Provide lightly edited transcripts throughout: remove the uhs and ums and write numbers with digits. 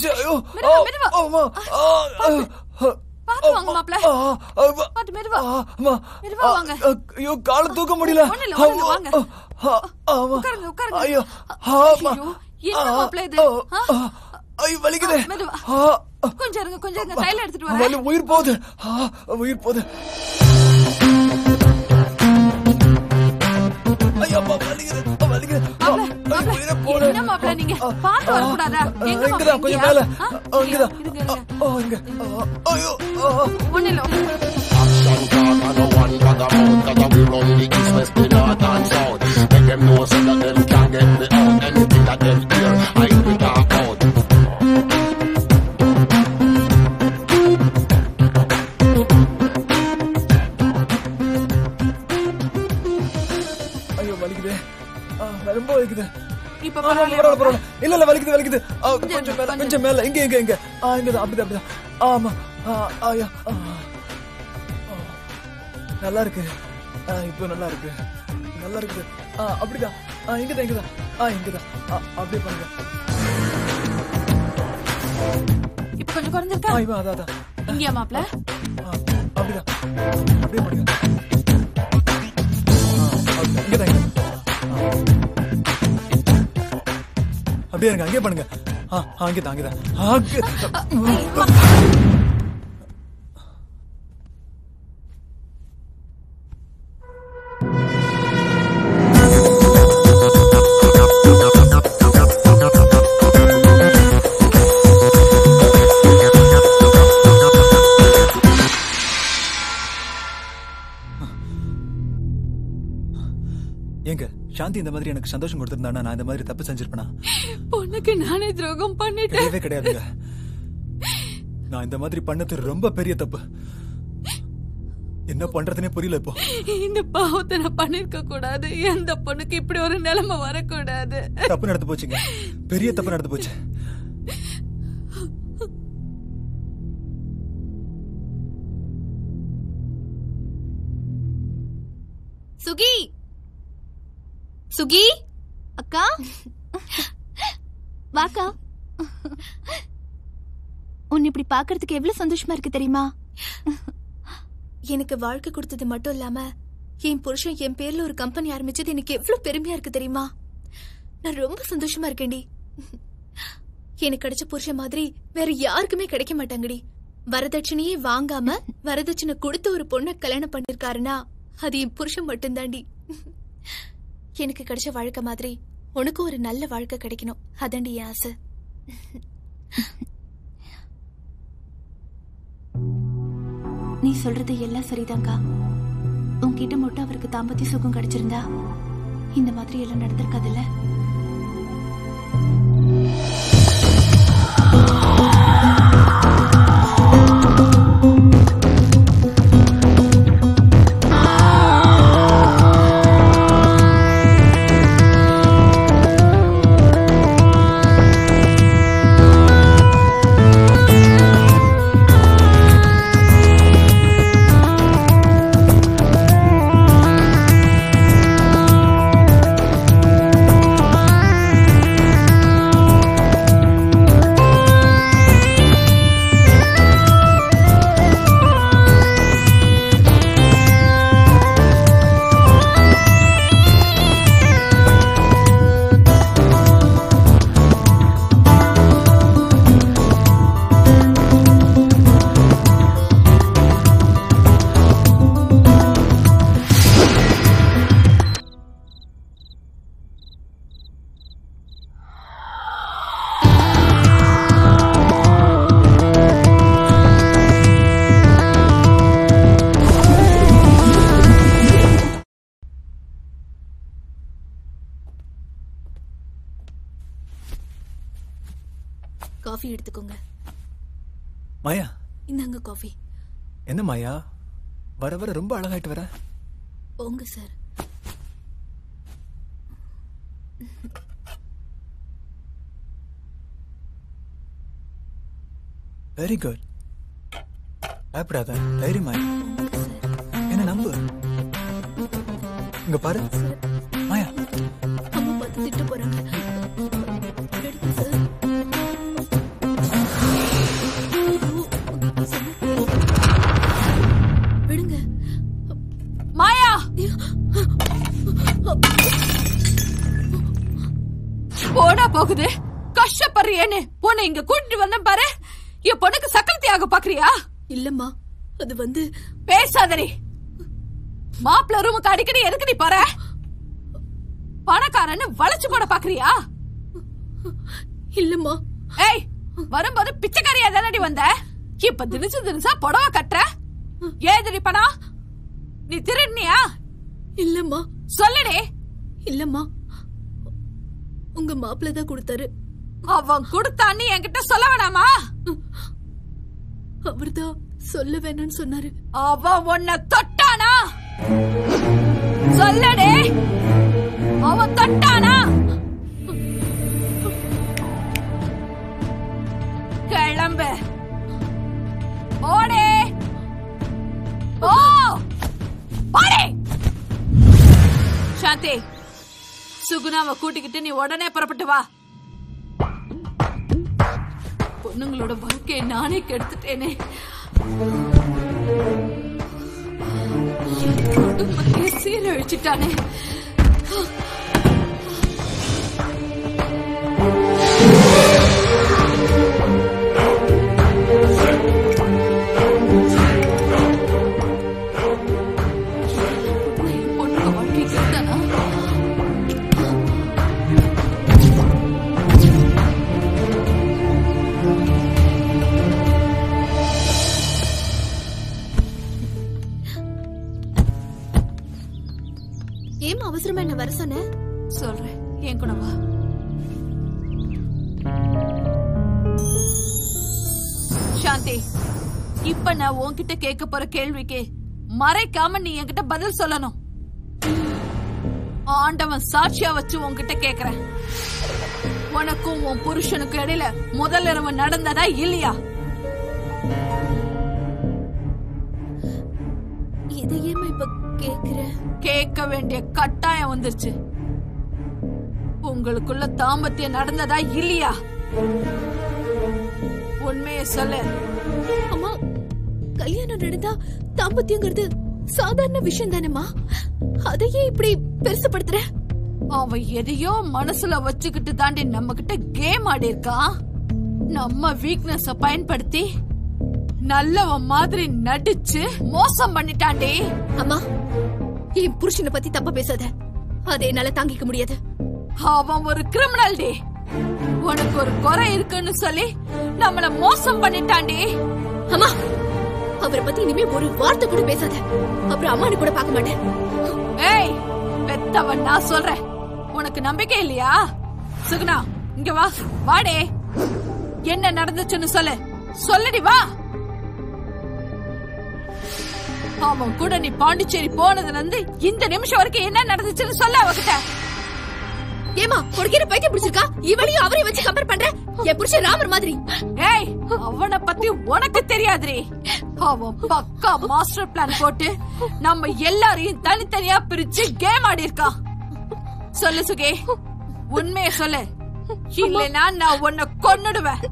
அடிச்சு. ஐயோ பாத்து வாங்க மாப்ள. பாத்து மெதுவா. மெதுவா வாங்க. ஐயோ கால தூக்க முடியல. வாங்க. உட்காருங்க உட்காருங்க. ஐயோ என்ன மாப்ள இது? ஐயோ வலிக்குது. மெதுவா. கொஞ்சம் இருங்க கொஞ்சம் இருங்க. தைல எடுத்துட்டு வரேன். உயிர் போகுது. உயிர் போகுது. ஐயோ வலிக்குது. வலிக்குது. என்ன மாப்ள நீங்க பாத்து வர கூடாதா? எங்க இங்கதான் கொஞ்சம் மேல. இங்கதான். இங்க. ஐயோ ஒண்ணுல. No one got a mouth that we run the east, west, the north and south. Make them know so that them can't get me out. Anything that them hear, I will talk out. ஐயோ வலிக்குது. ரொம்ப வலிக்குது. இப்ப பரவாயில்லை. இல்ல வலிக்குது. கொஞ்சம் மேல. இங்க இங்கதான். அப்படிதான். ஆமா. ஐயா நல்லா இருக்கு. இப்போ நல்லா இருக்கு. அப்படிதான். இங்கதான். அப்படியே பண்ணுங்க. இப்ப கொஞ்சம் குறைஞ்சிருக்கா? அதான். இங்கயா மாப்ள? அப்படிதான். அப்படியே பண்ணுங்க. இங்கதான். அப்படியே இருங்க. அங்கே பண்ணுங்க. அங்கதான். ஏங்க சாந்தி இந்த மாதிரி எனக்கு சந்தோஷம் கொடுத்திருந்தானா நான் இந்த மாதிரி தப்பு செஞ்சிருப்பேனா? பொண்ணுக்கு நானே துரோகம் பண்ணிட்டேன். கிடையாதுங்க. நான் இந்த மாதிரி பண்ணது ரொம்ப பெரிய தப்பு. என்ன பண்றதுனே புரியல இப்போ. இந்த பாவத்தை நான் பண்ணிருக்க கூடாது. எந்த பொண்ணுக்கு இப்படி ஒரு நிலைமை வரக்கூடாது. தப்பு நடந்து போச்சுங்க. பெரிய தப்பு நடந்து போச்சு. சுகி அக்கா வாக்கா. உன்னை இப்படி பாக்குறதுக்கு எவ்வளவு சந்தோஷமா இருக்கு தெரியுமா? எனக்கு வாழ்க்கை கொடுத்தது மட்டும் இல்லாம என் புருஷன் என் பேர்ல ஒரு கம்பெனி ஆரம்பிச்சது எனக்கு எவ்வளவு பெருமையா இருக்கு தெரியுமா? நான் ரொம்ப சந்தோஷமா இருக்கேன்டி. எனக்கு கிடைச்ச புருஷன் மாதிரி வேற யாருக்குமே கிடைக்க மாட்டாங்கடி. வரதட்சணையே வாங்காம வரதட்சணை கொடுத்து ஒரு பொண்ணை கல்யாணம் பண்ணிருக்காருன்னா அது என் புருஷன் மட்டும்தாண்டி. எனக்கு கிடைச்ச வாழ்க்கை மாதிரி உனக்கு ஒரு நல்ல வாழ்க்கை கிடைக்கணும். அதாண்டி என் ஆசை. நீ சொல்றது எல்லாம் சரிதாங்கா. உன்கிட்ட மட்டும் அவருக்கு தாம்பத்திய சுகம் கிடைச்சிருந்தா இந்த மாதிரி எல்லாம் நடந்திருக்காதுல்ல. காஃபி எடுத்துக்கோங்க. மாயா இந்தாங்க காஃபி. என்ன மாயா வர வர ரொம்ப அழகாயிட்டு வர. போங்க சார். Very good. பயப்படாத, தைரியமா என்ன நம்பு. இங்க பாரு மாயா. அம்மா பார்த்து திட்ட போறாங்க. எடுங்க சார். போகுது. கஷ்டப்படுறியேன்னு உன்னை இங்க கூட்டிட்டு வந்த பாரு. என் பொண்ணுக்கு சக்கரத்தியாக பாக்குறியா? இல்லம்மா, அது வந்து பேசாதடி. மாப்பிள்ள ரூமுக்கு அடிக்கடி எதுக்கு நீ போற? பணக்காரன்னு வளைச்சு போட பாக்குறியா? இல்லம்மா. ஏய், வரும்போது பிச்சைக்காரியா தானடி வந்த? இப்ப தினசா புடவை கட்டுற. ஏதடி பணம்? நீ திருடுனியா? இல்லம்மா. சொல்லுடே. இல்லம்மா, உங்க மாப்பிள்ள தான் கொடுத்தாரு. அவன் கொடுத்தான்னு என்கிட்ட சொல்ல வேணாமா? அவர்தான் சொல்ல வேணான்னு சொன்னாரு. அவன் உன்னை தொட்டானா? சொல்லடே, அவன் தொட்டானா? கிளம்பு. ஓடே, ஓ ஓடே. சாந்தி, சுகுணாவை கூட்டிக்கிட்டு நீ உடனே புறப்பட்டு வா. பொண்ணுங்களோட வாழ்க்கையை நானே கெடுத்துட்டேனே. குடும்பத்தையே சீரழிச்சிட்டானே. பொண்ணு வாழ்க்கை கெடுத்தானா? ஏமா அவசரமா என்ன வர சொன்ன? சொல்றேன், என் கூட வா. சாந்தி, இப்ப நான் உன்கிட்ட கேட்க போற கேள்விக்கு மறைக்காம நீ என்கிட்ட பதில் சொல்லணும். ஆண்டவன் சாட்சியா வச்சு உன்கிட்ட கேக்குறேன். உனக்கும் உன் புருஷனுக்கும் இடையில முதல் இரவு நடந்ததா இல்லையா? இதையேமா இப்ப கேக்குற? கேட்க வேண்டிய கட்டாயம் வந்துருச்சு. உங்களுக்குள்ள தாம்பத்தியம் நடந்ததா இல்லையா? உண்மையை சொல்லு. அம்மா, கல்யாணம் நடந்தா தாம்பத்தியங்கிறது சாதாரண விஷயம் தானேம்மா. அதையே இப்படி பெருசுப்படுத்துற? அவன் எதையோ மனசுல வச்சுக்கிட்டு தாண்டி நம்ம கிட்ட கேம் ஆடி இருக்கான். நம்ம வீக்னஸ் பயன்படுத்தி நல்லவன் மாதிரி நடிச்சு மோசம் பண்ணிட்டாண்டி. அம்மா, என் புருஷனை பத்தி தப்பா பேசாத. அதை என்னால தாங்கிக்க முடியாது. அவன் ஒரு கிரிமினல் டி. உனக்கு ஒரு குறை இருக்குன்னு சொல்லி நம்மள மோசம் பண்ணிட்டாண்டி. அம்மா, அவரை பத்தி இனிமே ஒரு வார்த்தை கூட பேசாத. அப்புறம் அம்மானு கூட பார்க்க மாட்டேன். ஏய், பெத்தவன் நான் சொல்றேன். உனக்கு நம்பிக்கை இல்லையா? சுகுணா, இங்க வா. வாடே, என்ன நடந்துச்சுன்னு சொல்லு. சொல்லடி, வா. அவன் கூட நீ பாண்டிச்சேரி போனதுல இருந்து இந்த நிமிஷம் வரைக்கும் என்ன நடந்துச்சுன்னு சொல்ல அவகிட்ட. ஏமா, கொடுக்கிற பைத்தியம் பிடிச்சிருக்கா? இவளையும் அவரையும் வச்சு கம்பேர் பண்ற? என் புருஷன் ராமர் மாதிரி. ஏய், அவனை பத்தி உனக்கு தெரியாதுரி. அவன் பக்கா மாஸ்டர் பிளான் போட்டு நம்ம எல்லாரையும் தனித்தனியா பிரிச்சு கேம் ஆடி இருக்கான். சொல்லு சுகே, உண்மையை சொல்லு. இல்லைன்னா நான் உன்னை கொன்னுடுவேன்.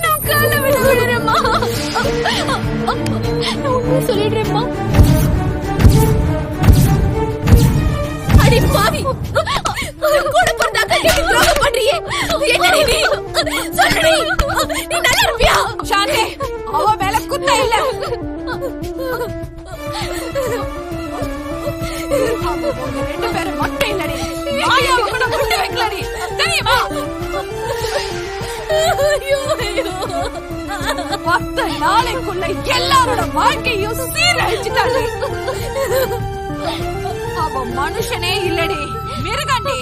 நான் காலை விட விடுறேம்மா. நான் உண்மையை சொல்லிடுறேம்மா. அடி பாவி, கூட பிறந்தாக்க நீ துரோகம் பண்றியே. என்னடி நீ? சொல்லுடி, நீ நல்லா இருப்பியா? சாந்தி, அவ மேல குத்த இல்ல. உங்க 2 பேரும் மொட்டை இல்லடி. மாயாவை கூட குண்டு வைக்கலடி, தெரியுமா? 10 நாளைக்குள்ள எல்லாரோட வாழ்க்கையும் சீரழிச்சுட்டாங்க. அவ மனுஷனே இல்லடி, மிருகண்டி.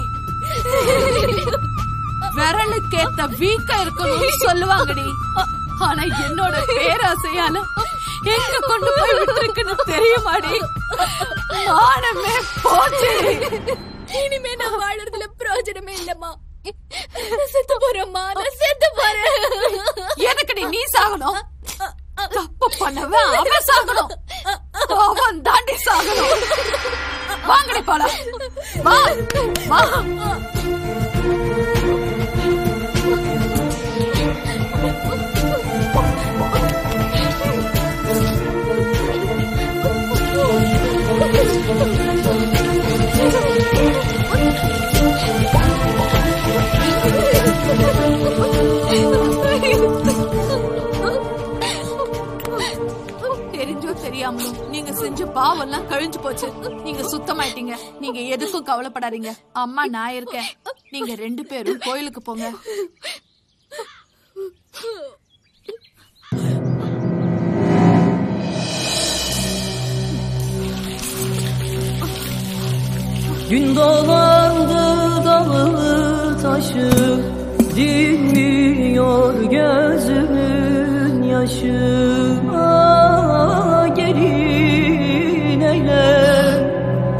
விரலுக்கேத்த வீக்கா இருக்கணும்னு சொல்லுவாங்கடி. ஆனா என்னோட பேராசையால எங்க கொண்டு போய் விட்டுருக்குன்னு தெரியுமாடி? மானமே போச்சு. இனிமே நான் வாழறதுல பிரயோஜனமே இல்லம்மா. செத்து போறேம்மா, நான் செத்து போறேன். எதுக்குடி நீ சாகணும்? தப்பு பண்ணவன் அவன் சாகணும். அவன் தாண்டி சாகணும். வாங்கடி போலாம். வா வா. பாவெல்லாம் கழிஞ்சு போச்சு. நீங்க சுத்தமாயிட்டீங்க. நீங்க எதுக்கும் கவலைப்படாதீங்க. அம்மா நான் இருக்கேன். நீங்க 2 பேரும் கோயிலுக்கு போங்க. Gün dolandı dalı taşı, dinmiyor gözümün yaşı. Gelin eylem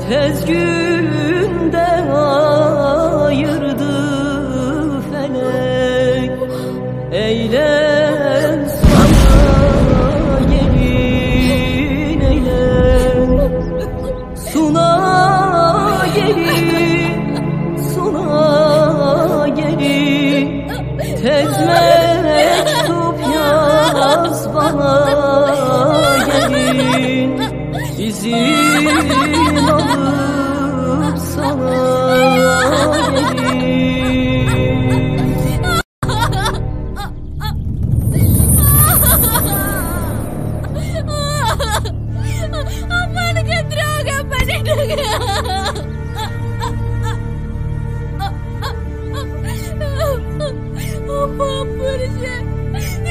tez günde ayırdı felek. Eylem sana gelin eylem suna gelin, suna gelin, tez mektup yaz bana gelin, izin alıp sana gelin. அம்மானுக்கு துரோகம் பண்ணிட்டாங்க. அம்மா புருஷன்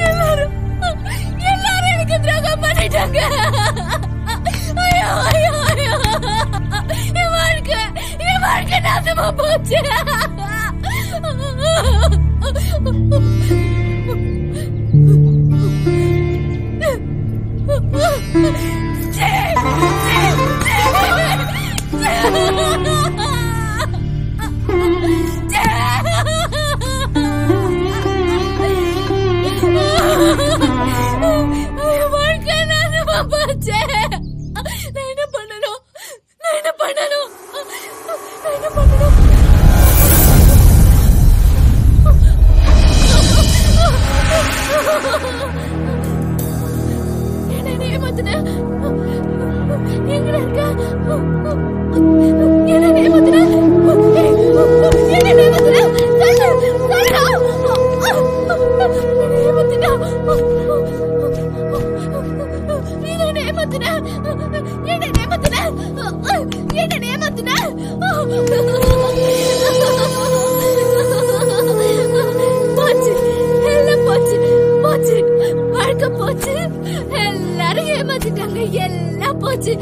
எல்லாரும் எனக்கு துரோகம் பண்ணிட்டாங்க. ஐயோ ஐயோ ஐயோ, என் வாழ்க்கை நாசமா போச்சு. வாழ்க்கை நாசமா போச்சு. நான் என்ன பண்ணணும்? என்ன ஏமாத்துன? எங்கடா இருக்க? என்ன ஏமாத்துன? வாழ்க்கை போச்சு. எல்லாரும் ஏமாத்திட்டாங்க. எல்லாம் போச்சு.